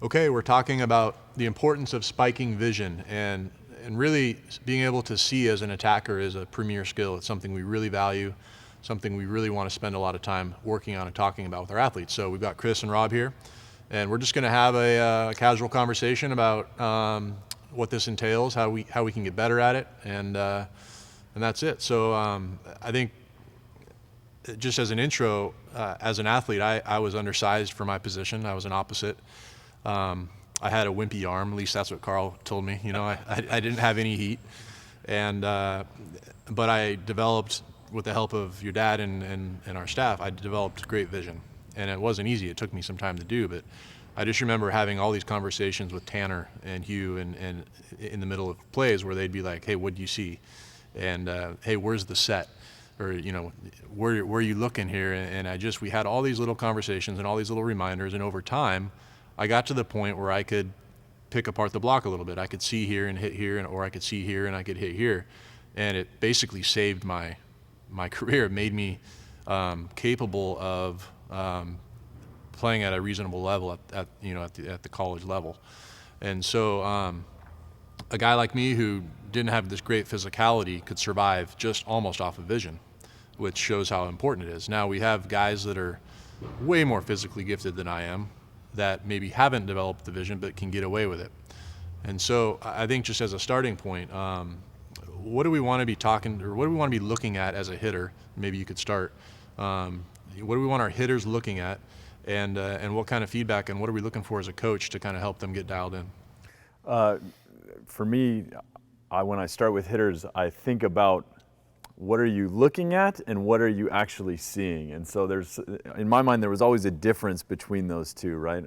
Okay, we're talking about the importance of spiking vision, and really being able to see as an attacker is a premier skill. It's something we really value, something we really want to spend a lot of time working on and talking about with our athletes. So we've got Chris and Rob here, and we're just going to have a casual conversation about what this entails, how we can get better at it, and that's it. So I think just as an intro, as an athlete, I was undersized for my position. I was an opposite. I had a wimpy arm, at least that's what Carl told me. You know, I didn't have any heat, and but I developed, with the help of your dad and our staff, I developed great vision. And it wasn't easy. It took me some time to do, but I just remember having all these conversations with Tanner and Hugh and in the middle of plays where they'd be like, hey, what do you see? And hey, where's the set? Or, you know, where are you looking here? And we had all these little conversations and all these little reminders, and over time, I got to the point where I could pick apart the block a little bit. I could see here and hit here, or I could see here and I could hit here. And it basically saved my career. It made me capable of playing at a reasonable level at the college level. And so a guy like me who didn't have this great physicality could survive just almost off of vision, which shows how important it is. Now we have guys that are way more physically gifted than I am, that maybe haven't developed the vision but can get away with it. And so I think, just as a starting point, what do we want to be talking, or what do we want to be looking at as a hitter? Maybe you could start. What do we want our hitters looking at, and what kind of feedback, and what are we looking for as a coach to kind of help them get dialed in? For me, when I start with hitters, I think about what are you looking at and what are you actually seeing. And so in my mind, there was always a difference between those two, right?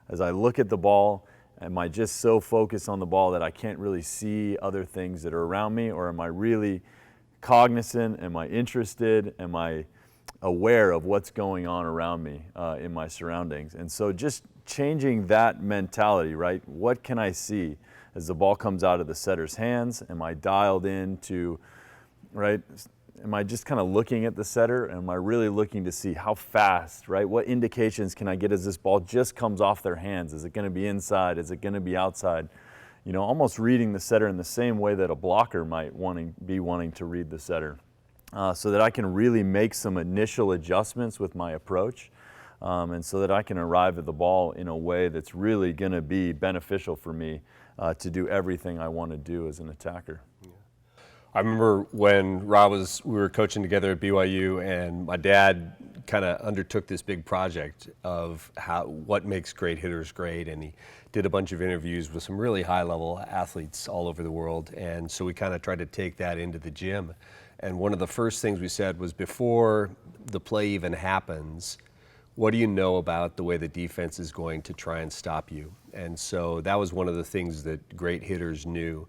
As I look at the ball, am I just so focused on the ball that I can't really see other things that are around me? Or am I really cognizant? Am I interested? Am I aware of what's going on around me in my surroundings? And so just changing that mentality, right? What can I see as the ball comes out of the setter's hands? Am I dialed into, right? Am I just kind of looking at the setter? Am I really looking to see how fast, right? What indications can I get as this ball just comes off their hands? Is it going to be inside? Is it going to be outside? You know, almost reading the setter in the same way that a blocker might be wanting to read the setter, so that I can really make some initial adjustments with my approach, and so that I can arrive at the ball in a way that's really going to be beneficial for me to do everything I want to do as an attacker. I remember when we were coaching together at BYU, and my dad kind of undertook this big project of what makes great hitters great, and he did a bunch of interviews with some really high-level athletes all over the world, and so we kind of tried to take that into the gym. And one of the first things we said was, before the play even happens, what do you know about the way the defense is going to try and stop you? And so that was one of the things that great hitters knew.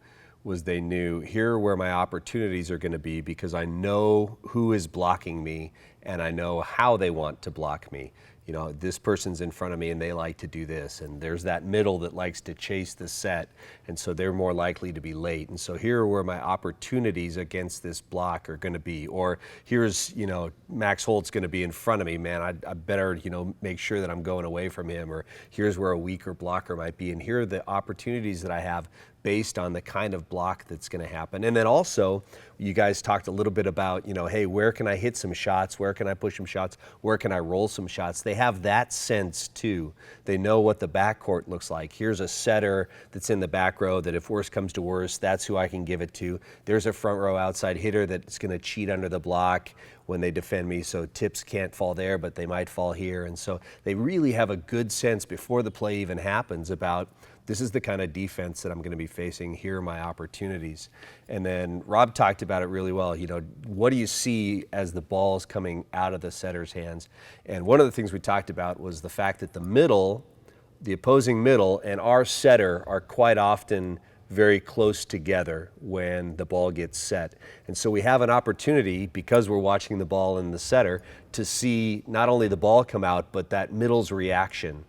They knew, here are where my opportunities are going to be, because I know who is blocking me and I know how they want to block me. You know, this person's in front of me and they like to do this, and there's that middle that likes to chase the set, and so they're more likely to be late. And so here are where my opportunities against this block are going to be. Or here's, you know, Max Holt's going to be in front of me, man, I better, you know, make sure that I'm going away from him. Or here's where a weaker blocker might be, and here are the opportunities that I have based on the kind of block that's going to happen. And then also, you guys talked a little bit about, you know, hey, where can I hit some shots? Where can I push some shots? Where can I roll some shots? They have that sense too. They know what the backcourt looks like. Here's a setter that's in the back row that, if worse comes to worse, that's who I can give it to. There's a front row outside hitter that's going to cheat under the block when they defend me, so tips can't fall there, but they might fall here. And so they really have a good sense before the play even happens about, this is the kind of defense that I'm going to be facing. Here are my opportunities. And then Rob talked about it really well. You know, what do you see as the ball's coming out of the setter's hands? And one of the things we talked about was the fact that the opposing middle and our setter are quite often very close together when the ball gets set. And so we have an opportunity, because we're watching the ball and the setter, to see not only the ball come out, but that middle's reaction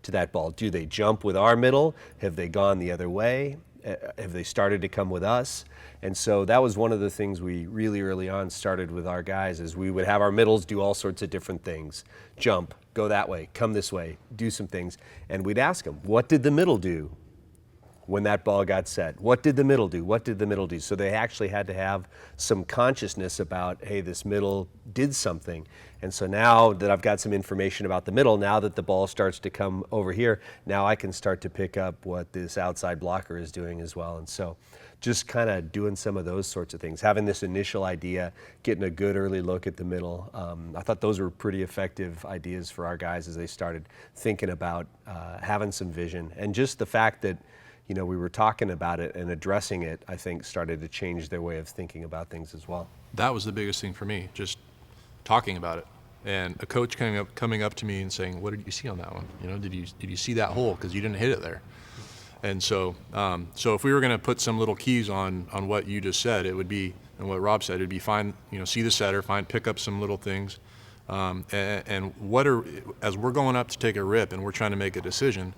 to that ball. Do they jump with our middle? Have they gone the other way? Have they started to come with us? And so that was one of the things we really early on started with our guys, is we would have our middles do all sorts of different things. Jump, go that way, come this way, do some things. And we'd ask them, what did the middle do when that ball got set? What did the middle do? What did the middle do? So they actually had to have some consciousness about, hey, this middle did something. And so now that I've got some information about the middle, now that the ball starts to come over here, now I can start to pick up what this outside blocker is doing as well. And so just kind of doing some of those sorts of things, having this initial idea, getting a good early look at the middle. I thought those were pretty effective ideas for our guys as they started thinking about having some vision. And just the fact that we were talking about it and addressing it, I think started to change their way of thinking about things as well. That was the biggest thing for me, just talking about it. And a coach coming up to me and saying, what did you see on that one? Did you see that hole? Because you didn't hit it there. And so if we were going to put some little keys on what you just said, it would be, and what Rob said, it'd be find, see the setter, pick up some little things. And as we're going up to take a rip and we're trying to make a decision,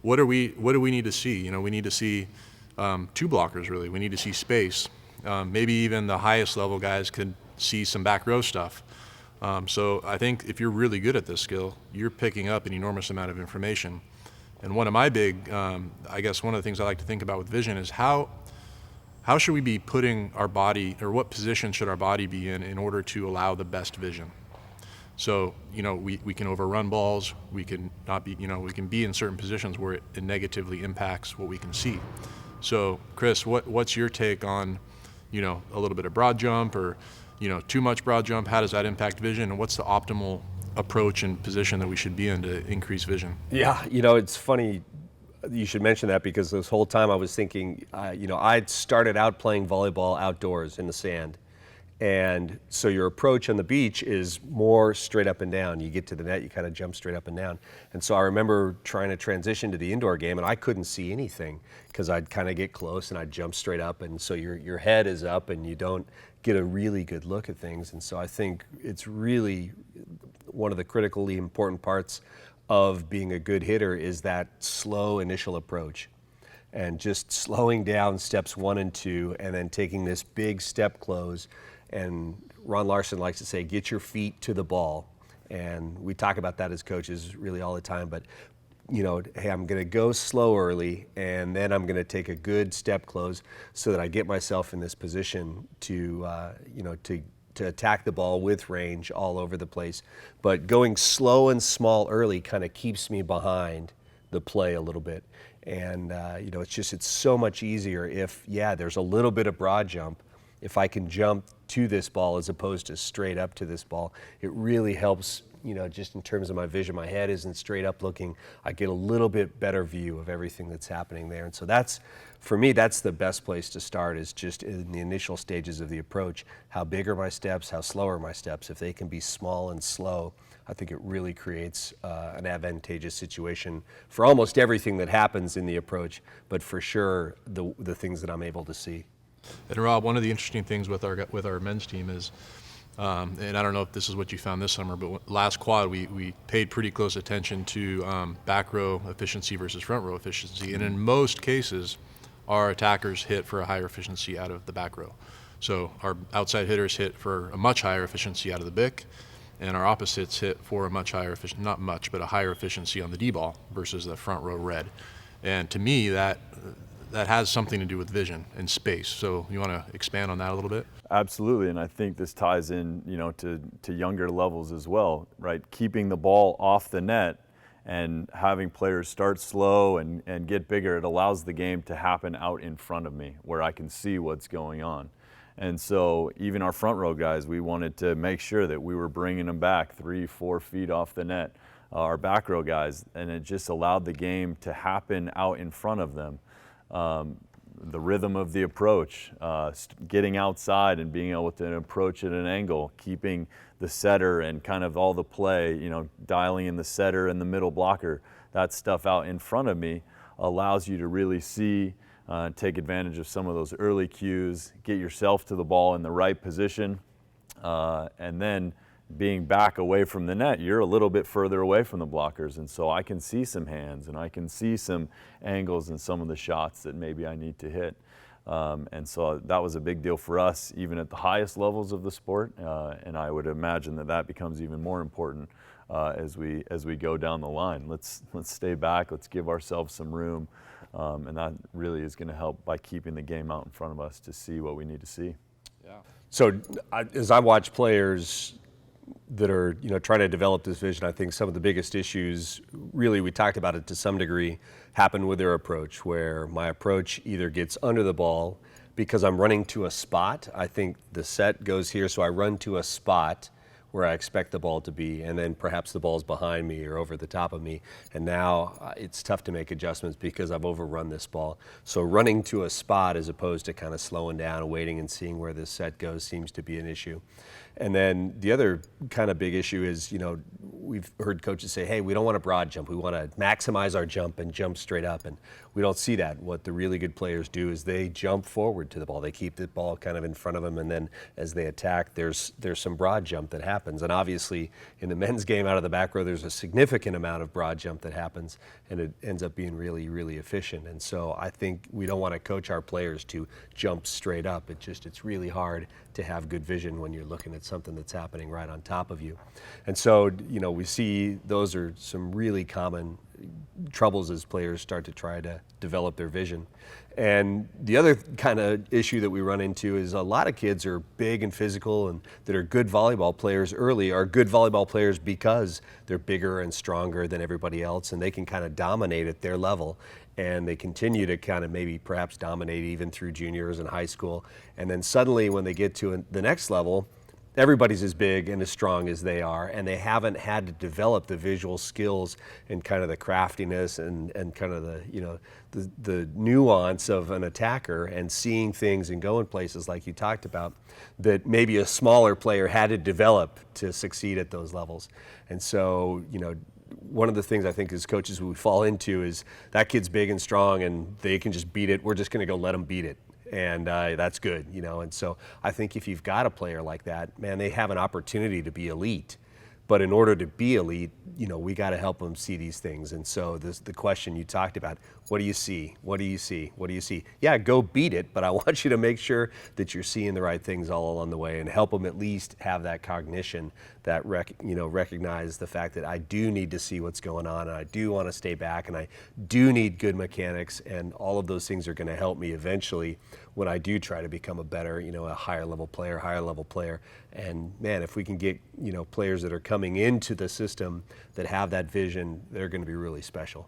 what do we need to see? We need to see two blockers, really. We need to see space. Maybe even the highest level guys could see some back row stuff. So I think if you're really good at this skill, you're picking up an enormous amount of information. And one of my big, I guess one of the things I like to think about with vision is how should we be putting our body, or what position should our body be in order to allow the best vision? So, we can overrun balls, we can not be, we can be in certain positions where it negatively impacts what we can see. So, Chris, what's your take on, a little bit of broad jump or, too much broad jump? How does that impact vision, and what's the optimal approach and position that we should be in to increase vision? Yeah, it's funny you should mention that, because this whole time I was thinking, I'd started out playing volleyball outdoors in the sand. And so your approach on the beach is more straight up and down. You get to the net, you kind of jump straight up and down. And so I remember trying to transition to the indoor game, and I couldn't see anything because I'd kind of get close and I'd jump straight up. And so your head is up and you don't get a really good look at things. And so I think it's really one of the critically important parts of being a good hitter is that slow initial approach. And just slowing down steps 1 and 2, and then taking this big step close. And Ron Larson likes to say, get your feet to the ball. And we talk about that as coaches really all the time. But, hey, I'm going to go slow early, and then I'm going to take a good step close so that I get myself in this position to attack the ball with range all over the place. But going slow and small early kind of keeps me behind the play a little bit. And, it's so much easier if, there's a little bit of broad jump. If I can jump to this ball as opposed to straight up to this ball, it really helps, just in terms of my vision. My head isn't straight up looking. I get a little bit better view of everything that's happening there. And so for me, that's the best place to start, is just in the initial stages of the approach. How big are my steps? How slow are my steps? If they can be small and slow, I think it really creates an advantageous situation for almost everything that happens in the approach, but for sure the things that I'm able to see. And Rob, one of the interesting things with our men's team is, and I don't know if this is what you found this summer, but last quad we paid pretty close attention to back row efficiency versus front row efficiency, and in most cases, our attackers hit for a higher efficiency out of the back row. So our outside hitters hit for a much higher efficiency out of the BIC, and our opposites hit for a much higher efficiency, not much, but a higher efficiency on the D ball versus the front row red. And to me, that has something to do with vision and space. So you want to expand on that a little bit? Absolutely, and I think this ties in, to younger levels as well, right? Keeping the ball off the net and having players start slow and get bigger, it allows the game to happen out in front of me where I can see what's going on. And so even our front row guys, we wanted to make sure that we were bringing them back 3-4 feet off the net. Our back row guys, and it just allowed the game to happen out in front of them. The rhythm of the approach, getting outside and being able to approach at an angle, keeping the setter and kind of all the play, dialing in the setter and the middle blocker, that stuff out in front of me allows you to really see, take advantage of some of those early cues, get yourself to the ball in the right position, and then being back away from the net, you're a little bit further away from the blockers, and so I can see some hands and I can see some angles in some of the shots that maybe I need to hit. And so that was a big deal for us, even at the highest levels of the sport, and I would imagine that that becomes even more important as we go down the line. Let's stay back, let's give ourselves some room, and that really is going to help by keeping the game out in front of us to see what we need to see. Yeah. So as I watch players that are trying to develop this vision, I think some of the biggest issues, really we talked about it to some degree, happen with their approach, where my approach either gets under the ball because I'm running to a spot. I think the set goes here, so I run to a spot where I expect the ball to be, and then perhaps the ball's behind me or over the top of me, and now it's tough to make adjustments because I've overrun this ball. So running to a spot as opposed to kind of slowing down, waiting and seeing where this set goes seems to be an issue. And then the other kind of big issue is, we've heard coaches say, hey, we don't want a broad jump. We want to maximize our jump and jump straight up. And we don't see that. What the really good players do is they jump forward to the ball. They keep the ball kind of in front of them. And then as they attack, there's some broad jump that happens. And obviously in the men's game out of the back row, there's a significant amount of broad jump that happens. And it ends up being really, really efficient. And so I think we don't want to coach our players to jump straight up. It's really hard to have good vision when you're looking at something that's happening right on top of you. And so, we see those are some really common troubles as players start to try to develop their vision. And the other kind of issue that we run into is a lot of kids are big and physical and that are good volleyball players early are good volleyball players because they're bigger and stronger than everybody else, and they can kind of dominate at their level. And they continue to kind of maybe perhaps dominate even through juniors and high school. And then suddenly when they get to the next level, everybody's as big and as strong as they are, and they haven't had to develop the visual skills and kind of the craftiness and kind of the nuance of an attacker and seeing things and going places like you talked about that maybe a smaller player had to develop to succeed at those levels. And so, one of the things I think as coaches we fall into is that kid's big and strong and they can just beat it. We're just going to go let them beat it. And that's good, And so I think if you've got a player like that, man, they have an opportunity to be elite. But in order to be elite, we got to help them see these things. And so the question you talked about, what do you see? What do you see? What do you see? Yeah, go beat it, but I want you to make sure that you're seeing the right things all along the way and help them at least have that cognition that recognize the fact that I do need to see what's going on and I do want to stay back and I do need good mechanics, and all of those things are going to help me eventually when I do try to become a better, a higher level player. And man, if we can get, players that are coming into the system that have that vision, they're going to be really special.